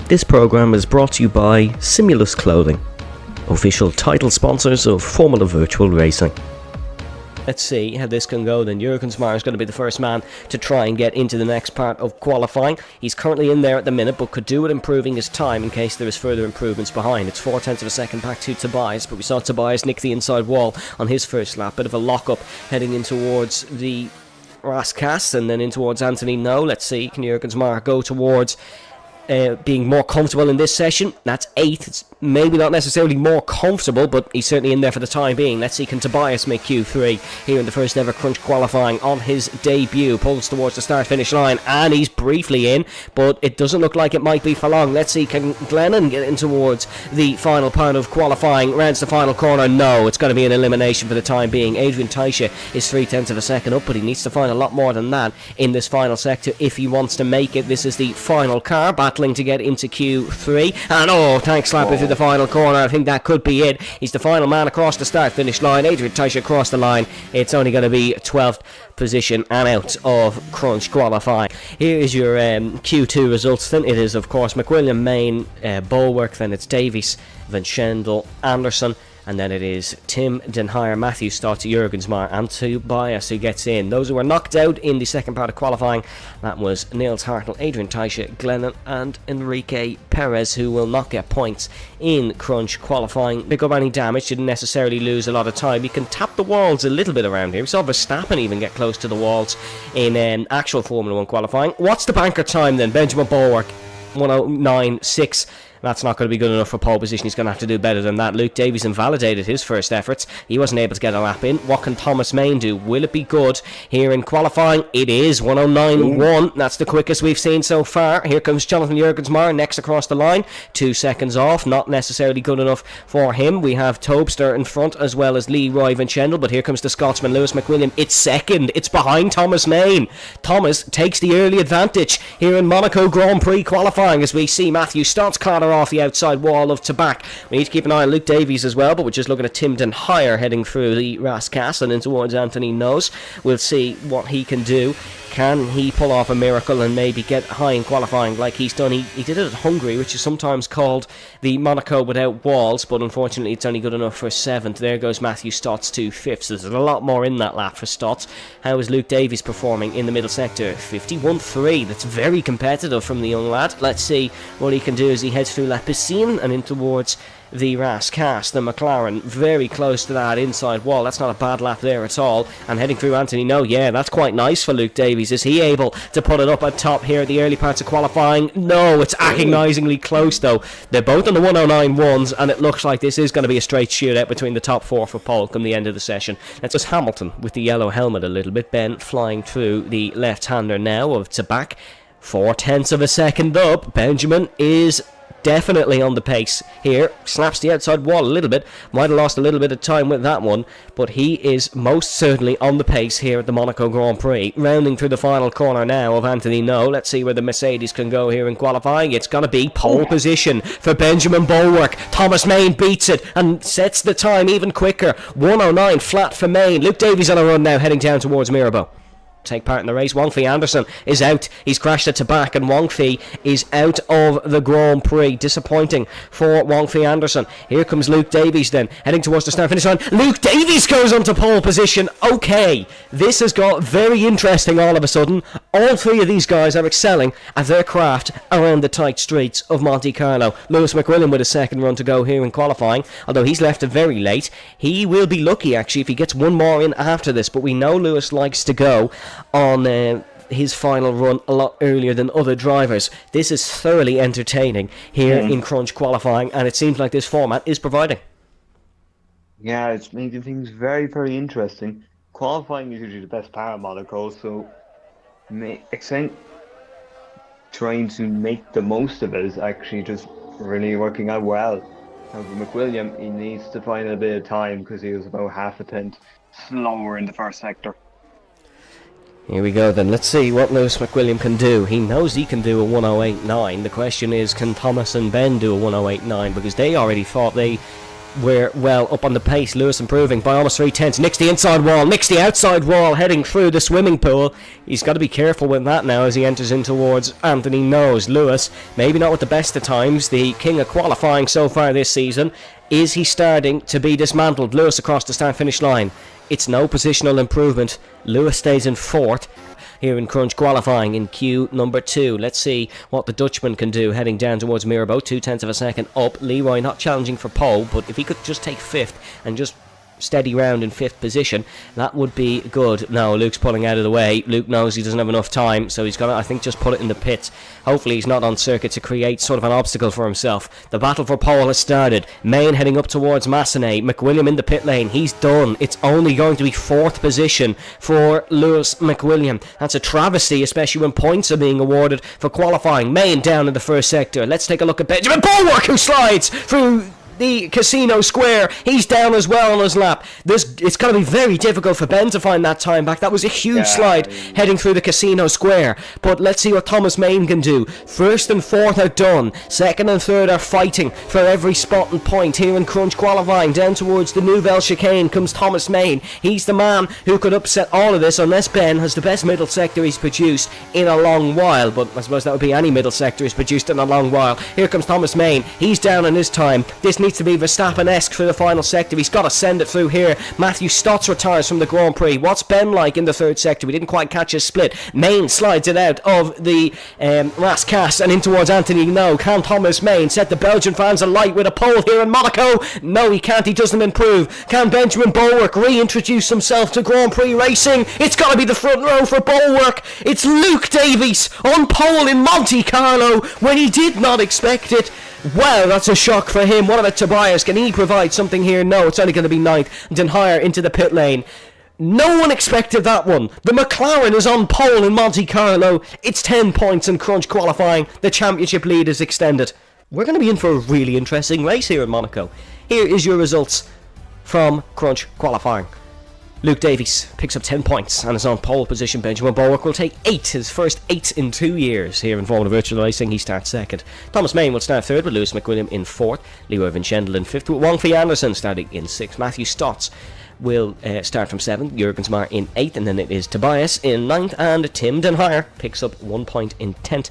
This program is brought to you by Simulus Clothing, official title sponsors of Formula Virtual Racing. Let's see how this can go then. Jürgen Zmar is going to be the first man to try and get into the next part of qualifying. He's currently in there at the minute, but could do with improving his time in case there is further improvements behind. It's 0.4 of a second back to Tobias, but we saw Tobias nick the inside wall on his first lap. Bit of a lock-up heading in towards the Raskas and then in towards Anthony No. Let's see, can Jürgen Zmar go towards being more comfortable in this session? That's 8th. It's maybe not necessarily more comfortable, but he's certainly in there for the time being. Let's see, can Tobias make Q3 here in the first ever Crunch qualifying on his debut? Pulls towards the start finish line and he's briefly in, but it doesn't look like it might be for long. Let's see, can Glennon get in towards the final part of qualifying? Rounds the final corner. No, it's going to be an elimination for the time being. Adrian Teicher is 0.3 of a second up, but he needs to find a lot more than that in this final sector if he wants to make it. This is the final car battling to get into Q3, and tank slapper through the final corner. I think that could be it. He's the final man across the start finish line. Adrian Teicher across the line. It's only going to be 12th position and out of Crunch qualifying. Here is your Q2 results then. It is of course McWilliam, Main, Bulwark, then it's Davies, Van Schendel, Anderson, and then it is Tim Den Heyer, Matthew Stott, Jürgen Zmar and Tobias who gets in. Those who were knocked out in the second part of qualifying, that was Niels Hartnell, Adrian Teicher, Glennon and Enrique Perez, who will not get points in Crunch qualifying. Pick up any damage, didn't necessarily lose a lot of time. You can tap the walls a little bit around here. We saw Verstappen even get close to the walls in actual Formula 1 qualifying. What's the banker time then? Benjamin Bulwark, 109.6. That's not going to be good enough for pole position. He's going to have to do better than that. Luke Davies invalidated his first efforts. He wasn't able to get a lap in. What can Thomas Main do? Will it be good here in qualifying? It is 109.1. That's the quickest we've seen so far. Here comes Jonathan Jürgen Zmar next across the line. 2 seconds off. Not necessarily good enough for him. We have Tobster in front as well as Leroy Van Schendel. But here comes the Scotsman Lewis McWilliam. It's second. It's behind Thomas Main. Thomas takes the early advantage here in Monaco Grand Prix qualifying as we see Matthew Stott's clatter off the outside wall of Tabac. We need to keep an eye on Luke Davies as well, but we're just looking at Tim Den Heyer heading through the Raskas and in towards Anthony Nose. We'll see what he can do. Can he pull off a miracle and maybe get high in qualifying like he's done? He did it at Hungary, which is sometimes called the Monaco without walls, but unfortunately it's only good enough for 7th. There goes Matthew Stotts to 5th, so there's a lot more in that lap for Stotts. How is Luke Davies performing in the middle sector? 51.3. That's very competitive from the young lad. Let's see what he can do as he heads through La Piscine and in towards the Raskas, the McLaren, very close to that inside wall. That's not a bad lap there at all. And heading through Anthony No, yeah, that's quite nice for Luke Davies. Is he able to put it up at top here at the early parts of qualifying? No, it's agonisingly close though. They're both on the 109.1s and it looks like this is going to be a straight shootout between the top 4 for pole come the end of the session. That's just Hamilton with the yellow helmet a little bit. Ben flying through the left-hander now of Tabac. 0.4 of a second up. Benjamin is definitely on the pace here. Snaps the outside wall a little bit. Might have lost a little bit of time with that one, but he is most certainly on the pace here at the Monaco Grand Prix. Rounding through the final corner now of Anthony No. Let's see where the Mercedes can go here in qualifying. It's going to be pole position for Benjamin Bulwark. Thomas Main beats it and sets the time even quicker. 109 flat for Main. Luke Davies on a run now heading down towards Mirabeau. Take part in the race. Wong Fei Anderson is out. He's crashed at Tabac and Wong Fei is out of the Grand Prix. Disappointing for Wong Fei Anderson. Here comes Luke Davies then heading towards the start finish line. Luke Davies goes onto pole position. Okay, this has got very interesting all of a sudden. All 3 of these guys are excelling at their craft around the tight streets of Monte Carlo. Lewis McWilliam with a second run to go here in qualifying, although he's left it very late. He will be lucky actually if he gets one more in after this, but we know Lewis likes to go on his final run a lot earlier than other drivers. This is thoroughly entertaining here in Crunch qualifying, and it seems like this format is providing. Yeah, it's making things very, very interesting. Qualifying is usually the best part of Monaco, so trying to make the most of it is actually just really working out well. And for McWilliam, he needs to find a bit of time because he was about 0.5 slower in the first sector. Here we go then. Let's see what Lewis McWilliam can do. He knows he can do a 108.9. The question is, can Thomas and Ben do a 108.9? Because they already thought they we're well up on the pace. Lewis improving by almost 3/10. Nicks the inside wall, nicks the outside wall, heading through the swimming pool. He's got to be careful with that now as he enters in towards Anthony Knows. Lewis, maybe not with the best of times, the king of qualifying so far this season. Is he starting to be dismantled? Lewis across the start-finish line. It's no positional improvement. Lewis stays in fourth here in Crunch qualifying in Q number 2. Let's see what the Dutchman can do heading down towards Mirabeau. 0.2 of a second up. Leroy not challenging for pole, but if he could just take fifth and just steady round in fifth position, that would be good. No, Luke's pulling out of the way. Luke knows he doesn't have enough time, so he's going to, I think, just put it in the pits. Hopefully he's not on circuit to create sort of an obstacle for himself. The battle for pole has started. Main heading up towards Massenet. McWilliam in the pit lane. He's done. It's only going to be fourth position for Lewis McWilliam. That's a travesty, especially when points are being awarded for qualifying. Main down in the first sector. Let's take a look at Benjamin Bulwark, who slides through the Casino Square. He's down as well on his lap. It's going to be very difficult for Ben to find that time back. That was a huge slide heading through the Casino Square. But let's see what Thomas Main can do. First and fourth are done. Second and third are fighting for every spot and point here in Crunch qualifying. Down towards the Nouvelle Chicane comes Thomas Main. He's the man who could upset all of this unless Ben has the best middle sector he's produced in a long while. But I suppose that would be any middle sector he's produced in a long while. Here comes Thomas Main. He's down in his time. This needs to be Verstappen-esque for the final sector. He's got to send it through here. Matthew Stotts retires from the Grand Prix. What's Ben like in the third sector? We didn't quite catch his split. Main slides it out of the Rascasse and in towards Anthony No. Can Thomas Main set the Belgian fans alight with a pole here in Monaco? No, he can't. He doesn't improve. Can Benjamin Bulwark reintroduce himself to Grand Prix racing? It's got to be the front row for Bulwark. It's Luke Davies on pole in Monte Carlo when he did not expect it. Well, that's a shock for him. What about Tobias? Can he provide something here? No, it's only going to be ninth. Den Hire into the pit lane. No one expected that one. The McLaren is on pole in Monte Carlo. It's 10 points in Crunch qualifying. The championship lead is extended. We're going to be in for a really interesting race here in Monaco. Here is your results from Crunch qualifying. Luke Davies picks up 10 points and is on pole position. Benjamin Bulwark will take 8, his first 8 in 2 years here in Formula Virtual Racing. He starts second. Thomas Main will start third with Lewis McWilliam in fourth. Leroy Vinchendel in fifth with Wong Fei Anderson starting in sixth. Matthew Stotts will start from 7th. Jurgensmar in 8th, and then it is Tobias in 9th, and Tim Den Hire picks up 1 point in 10th